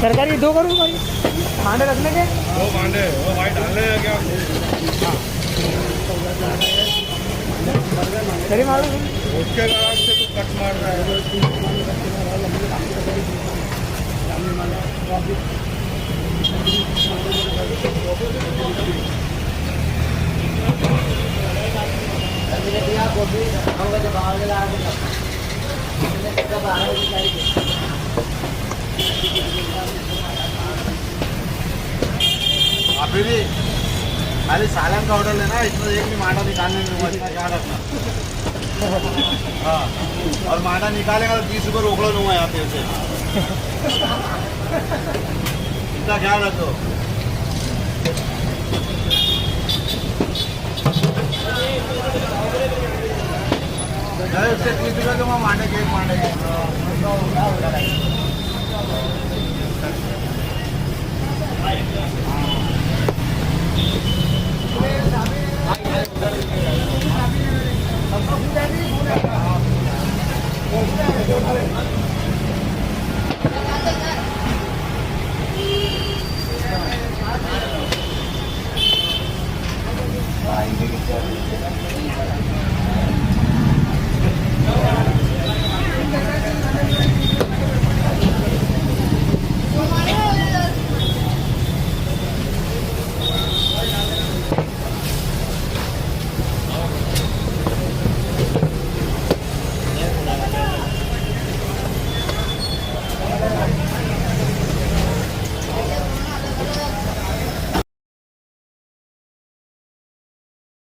सरकारी दो करूँ भाई मांडे रखने के दो मांडे वो भाई डालने हैं क्या सही मारो उसके बाद से तो कट मार रहा है अभी भी खाली सालन का ऑर्डर लेना इसमें एक भी मांडा निकालने में हुआ इतना ध्यान रखना। हाँ और मांडा निकालेगा तो 20 रुपये रोकड़ा लूँगा यहाँ पे उसे इतना ख्याल रखो। उससे 30 रुपये दूँगा मांडे के एक मांडे के